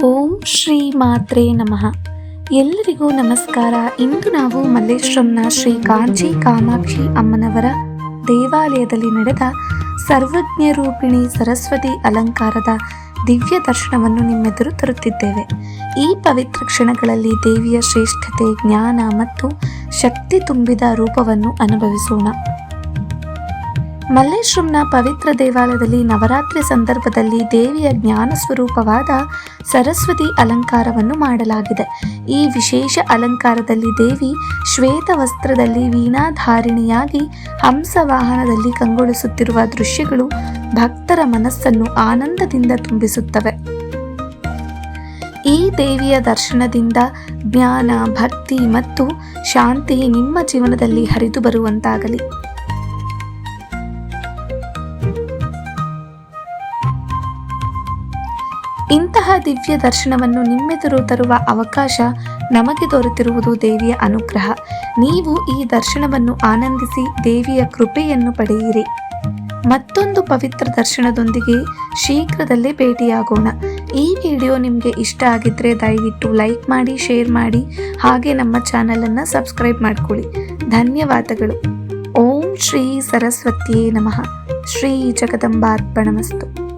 ಓಂ ಶ್ರೀ ಮಾತ್ರೇ ನಮಃ. ಎಲ್ಲರಿಗೂ ನಮಸ್ಕಾರ. ಇಂದು ನಾವು ಮಲ್ಲೇಶ್ವರಂನ ಶ್ರೀ ಕಾಂಚಿ ಕಾಮಾಕ್ಷಿ ಅಮ್ಮನವರ ದೇವಾಲಯದಲ್ಲಿ ನಡೆದ ಸರ್ವಜ್ಞ ರೂಪಿಣಿ ಸರಸ್ವತಿ ಅಲಂಕಾರದ ದಿವ್ಯ ದರ್ಶನವನ್ನು ನಿಮ್ಮೆದುರು ತರುತ್ತಿದ್ದೇವೆ. ಈ ಪವಿತ್ರ ಕ್ಷಣಗಳಲ್ಲಿ ದೇವಿಯ ಶ್ರೇಷ್ಠತೆ, ಜ್ಞಾನ ಮತ್ತು ಶಕ್ತಿ ತುಂಬಿದ ರೂಪವನ್ನು ಅನುಭವಿಸೋಣ. ಮಲ್ಲೇಶ್ವರಂನ ಪವಿತ್ರ ದೇವಾಲಯದಲ್ಲಿ ನವರಾತ್ರಿ ಸಂದರ್ಭದಲ್ಲಿ ದೇವಿಯ ಜ್ಞಾನ ಸ್ವರೂಪವಾದ ಸರಸ್ವತಿ ಅಲಂಕಾರವನ್ನು ಮಾಡಲಾಗಿದೆ. ಈ ವಿಶೇಷ ಅಲಂಕಾರದಲ್ಲಿ ದೇವಿ ಶ್ವೇತ ವಸ್ತ್ರದಲ್ಲಿ ವೀಣಾಧಾರಿಣಿಯಾಗಿ ಹಂಸ ವಾಹನದಲ್ಲಿ ಕಂಗೊಳಿಸುತ್ತಿರುವ ದೃಶ್ಯಗಳು ಭಕ್ತರ ಮನಸ್ಸನ್ನು ಆನಂದದಿಂದ ತುಂಬಿಸುತ್ತವೆ. ಈ ದೇವಿಯ ದರ್ಶನದಿಂದ ಜ್ಞಾನ, ಭಕ್ತಿ ಮತ್ತು ಶಾಂತಿ ನಿಮ್ಮ ಜೀವನದಲ್ಲಿ ಹರಿದು ಬರುವಂತಾಗಲಿ. ಇಂತಹ ದಿವ್ಯ ದರ್ಶನವನ್ನು ನಿಮ್ಮೆದುರು ತರುವ ಅವಕಾಶ ನಮಗೆ ದೊರೆತಿರುವುದು ದೇವಿಯ ಅನುಗ್ರಹ. ನೀವು ಈ ದರ್ಶನವನ್ನು ಆನಂದಿಸಿ ದೇವಿಯ ಕೃಪೆಯನ್ನು ಪಡೆಯಿರಿ. ಮತ್ತೊಂದು ಪವಿತ್ರ ದರ್ಶನದೊಂದಿಗೆ ಶೀಘ್ರದಲ್ಲೇ ಭೇಟಿಯಾಗೋಣ. ಈ ವಿಡಿಯೋ ನಿಮಗೆ ಇಷ್ಟ ಆಗಿದ್ರೆ ದಯವಿಟ್ಟು ಲೈಕ್ ಮಾಡಿ, ಶೇರ್ ಮಾಡಿ, ಹಾಗೆ ನಮ್ಮ ಚಾನಲನ್ನು ಸಬ್ಸ್ಕ್ರೈಬ್ ಮಾಡ್ಕೊಳ್ಳಿ. ಧನ್ಯವಾದಗಳು. ಓಂ ಶ್ರೀ ಸರಸ್ವತಿಯೇ ನಮಃ. ಶ್ರೀ ಜಗದಂಬಾರ್ಪಣಮಸ್ತು.